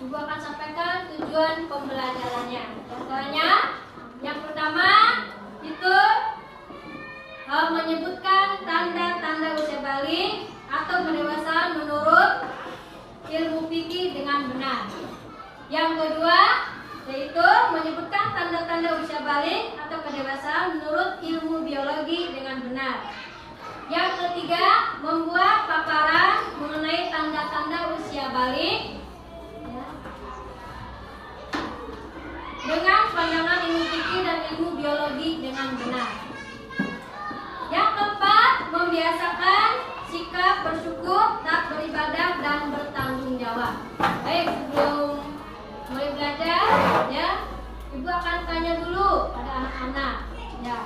Ibu akan sampaikan tujuan pembelajarannya. Contohnya, yang pertama itu menyebutkan tanda-tanda usia balik atau pendewasaan menurut ilmu fikih dengan benar. Yang kedua yaitu menyebutkan tanda-tanda usia balik atau kedewasaan menurut ilmu biologi dengan benar. Yang ketiga, membuat paparan mengenai tanda-tanda usia balik dengan pandangan ilmu fikih dan ilmu biologi dengan benar. Yang keempat, membiasakan sikap bersyukur, taat beribadah dan bertanggung jawab. Baik, sebelum mulai belajar, ya, Ibu akan tanya dulu pada anak-anak, ya.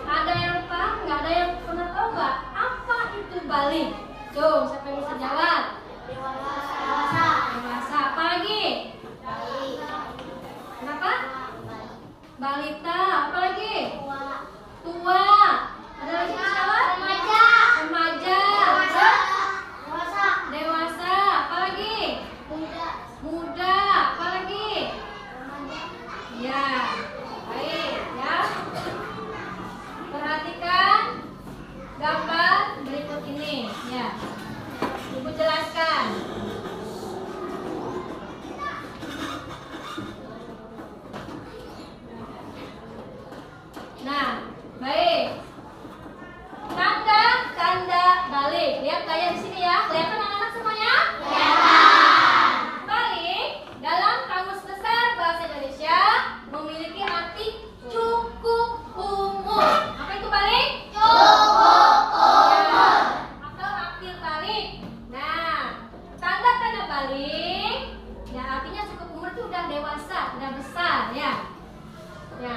Ada yang paham nggak? Ada yang pernah tahu nggak apa itu balik? Tuh, siapa yang bisa jawab? Dewasa. Dewasa. Apa lagi? Balik. Kenapa? Balita. Apa lagi? Tua. Tua. Ada lagi yang bisa jawab? Remaja. Remaja. Dewasa. Dewasa. Dewasa. Apa lagi? Muda. Muda. Apa lagi? Remaja. Ya. Baik, ya. Perhatikan gambar berikut ini, ya. Ibu jelaskan. Nah, baik. Tanda-tanda balik. Lihat kayak di sini ya. Kelihatan anak-anak semuanya? Kelihatan. Balik dalam Kamus Besar Bahasa Indonesia memiliki arti cukup umum. Apa itu balik? Cukup Ya, atau akil balik. Nah, tanda-tanda balik ya artinya cukup umur itu udah dewasa, udah besar ya. Ya,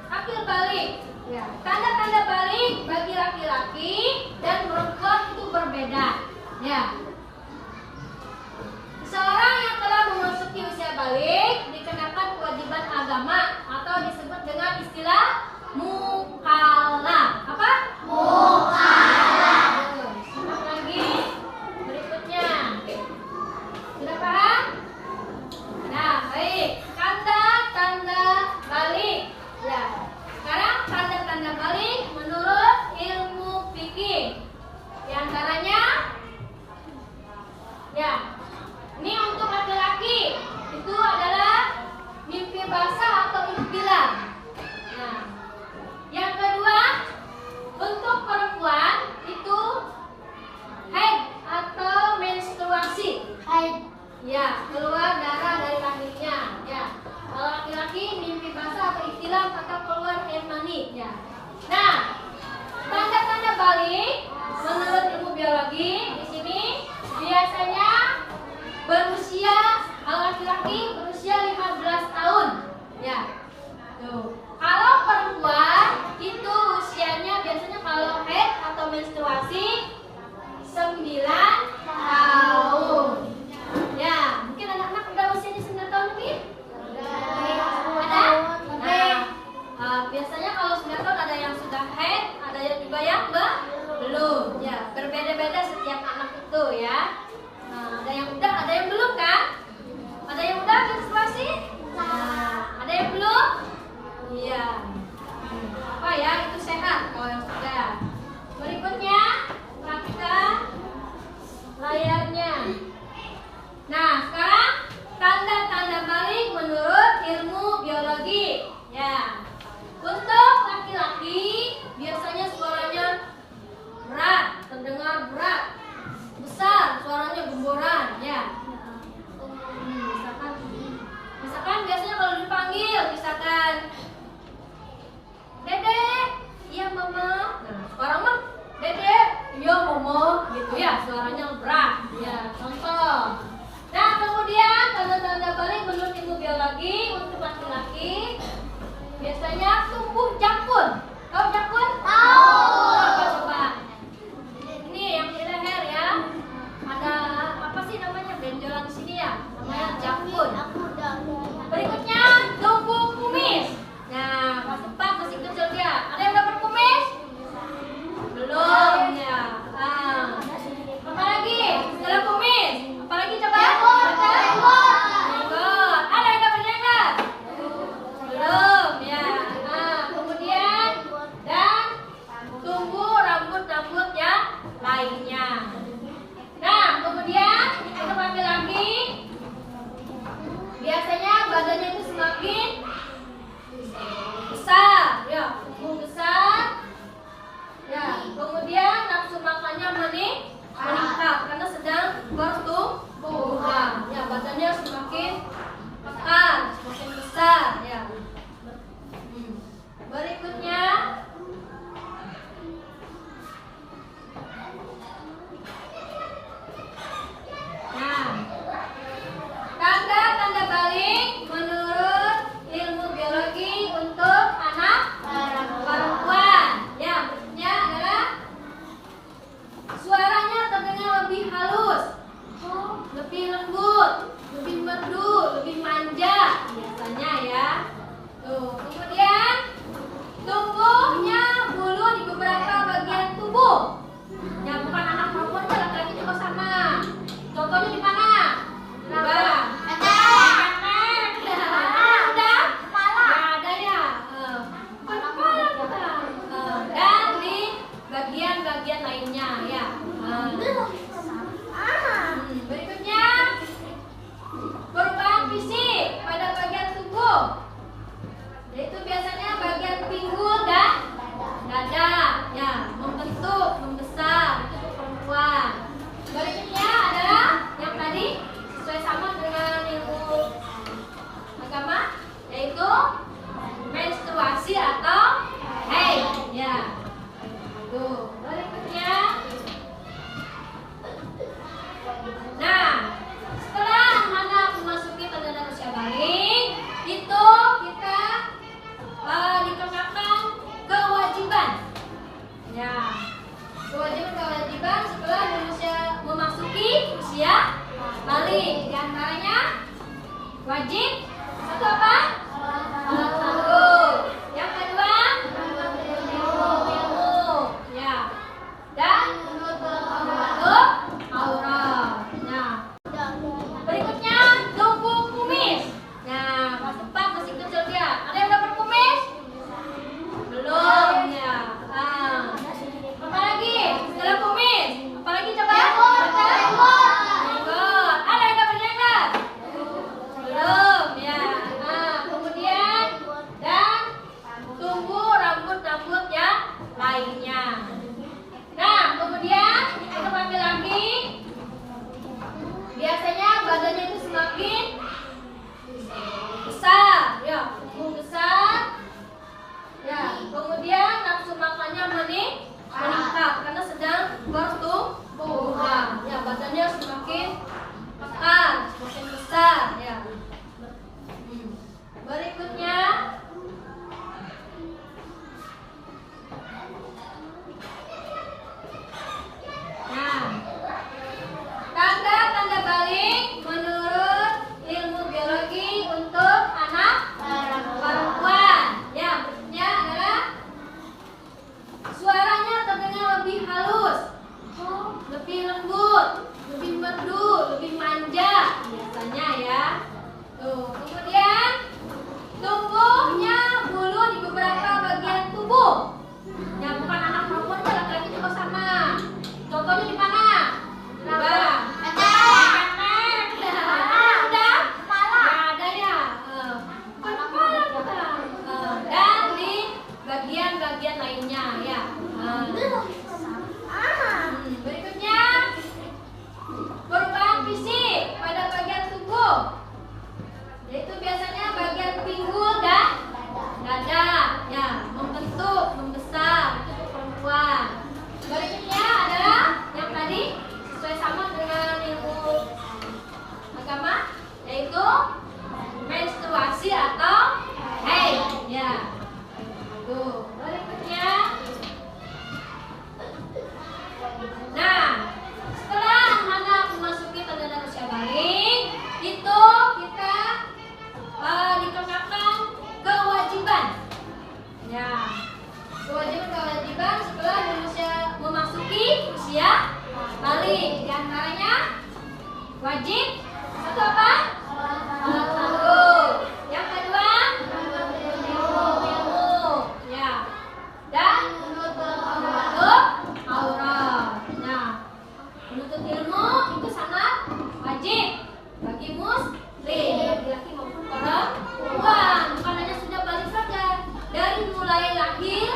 akil balik. Ya, tanda-tanda balik bagi laki-laki dan perempuan itu berbeda. Ya. Seseorang yang telah memasuki usia balik dikenakan kewajiban agama atau disebut dengan istilah mukallaf. Apa? Mukallaf. Simak lagi berikutnya. Sudah paham? Nah, baik. Tanda-tanda balik. Ya. Sekarang tanda-tanda balik menurut ilmu fikih. Di antaranya ya. Ini untuk laki-laki itu adalah mimpi basah atau ihtilam. Nah, yang kedua untuk perempuan itu haid atau menstruasi. Haid. Ya, keluar darah dari lahirnya. Ya, kalau laki-laki mimpi basah atau ihtilam atau keluar air mani. Ya. Nah, tanda-tanda balik menurut ilmu biologi di sini biasanya berusia, kalau laki-laki berusia 15 tahun. Ya. Tuh. Kalau perempuan itu usianya biasanya kalau haid atau menstruasi 9 tahun. Ya, mungkin anak-anak udah usianya 9 tahun lebih? Ada? Nah, biasanya kalau 9 tahun ada yang sudah haid, ada yang juga yang belum. Ya, berbeda-beda setiap anak itu ya. Nah, ada yang udah, ada yang belum kan? Ada yang udah menstruasi? Nah, ada yang belum? Iya. Apa ya? Itu sehat kalau yang sudah. Berikutnya, perhatikan layarnya. Nah, sekarang tanda-tanda balik menurut ilmu biologi. Ya. Untuk laki-laki biasanya suaranya berat, terdengar berat. Besar, suaranya gemboran, ya. Misalkan biasanya kalau dipanggil, misalkan Dedek, iya mama. Nah, sekarang mah Dedek, iya mama, gitu ya, suaranya berat. Ya, contoh. Nah, wajib. Satu apa? Alat tanggung. Yang kedua, ilmu. Ya. Dan menutup aurat. Nah, berikutnya tubuh kumis. Nah, Mas Empat masih kecil dia. Ada yang udah berkumis? Belum ya. Apa lagi? Setelah kumis. Apa lagi coba? Jenggot. Ada yang udah berjenggot? Belum ya. Kemudian dan tumbuh rambut-rambut yang lainnya. Nah, kemudian untuk laki-laki biasanya badannya itu semakin besar, ya, tumbuh besar, ya. Kemudian nafsu makannya meningkat karena sedang bertumbuhan, ya. Badannya semakin pekat, semakin besar, ya. Berikutnya, nah, tanda-tanda balik menurut ilmu biologi untuk anak perempuan. Ya, berikutnya adalah suaranya terdengar lebih halus, lebih lembut, lebih merdu, lebih manja biasanya ya. Tuh, kemudian tumbuhnya bulu di beberapa bagian tubuh. Ya, bukan anak perempuan, laki-laki juga sama. Contohnya di mana? Coba. Dan di bagian-bagian lainnya ya. Berikutnya perubahan fisik pada bagian tubuh, yaitu biasanya bagian pinggul dan dada ya, membentuk, membesar untuk perempuan. Berikutnya adalah yang tadi sesuai sama dengan ilmu agama, yaitu menstruasi atau haid ya. Tuh, berikutnya. Nah, setelah anak memasuki tanda usia balik, itu kita dikenakan kewajiban. Ya, kewajiban setelah memasuki usia balik. Di antaranya wajib satu apa? Alat tanggung. Yang kedua, ilmu. Ya. Dan menutup aurat. Nah, menuntut ilmu itu sangat wajib bagi muslim, laki-laki maupun perempuan. Bukan hanya sudah balik saja, dari mulai lahir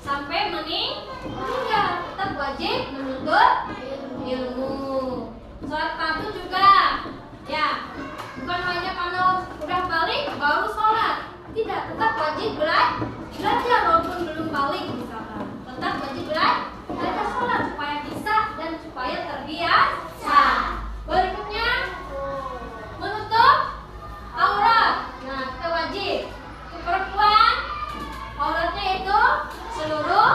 sampai meninggal tetap wajib menuntut ilmu. Sholat fardu juga, ya, bukan hanya kalau udah balik baru sholat. Tidak, tetap wajib belajar walaupun belum balik misalkan. Tetap wajib belajar sholat supaya bisa dan supaya terbiasa. Berikutnya menutup aurat. Nah, kita wajib. Untuk perempuan auratnya itu seluruh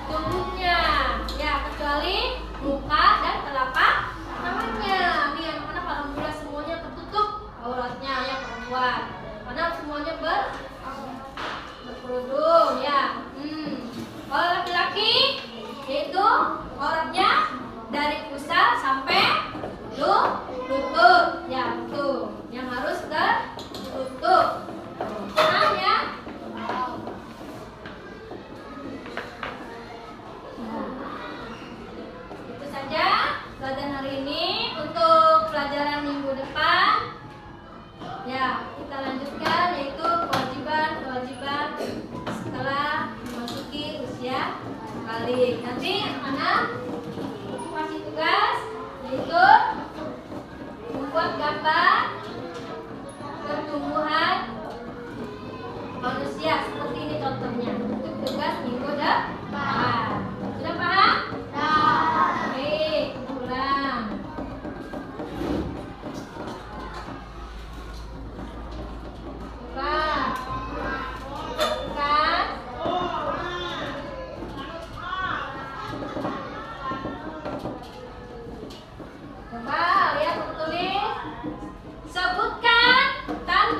tubuhnya, ya, kecuali muka dan telapak tangannya. Nih anak-anak alhamdulillah semuanya tertutup auratnya ya perempuan, karena semuanya berkerudung ya. Kalau laki-laki itu auratnya dari pusar sampai lutut, ya, tuh yang harus tertutup. Nah ya. Itu saja pelajaran hari ini. Untuk pelajaran minggu depan, ya, kita lanjutkan yaitu kewajiban setelah memasuki usia balik. Nanti anak kasih tugas yaitu membuat gambar pertumbuhan manusia seperti ini contohnya. Untuk tugas minggu depan. Sudah paham? Baik, ulang. Bukan. Coba lihat, tulis. Sebutkan tanda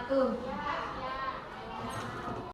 wabarakatuh.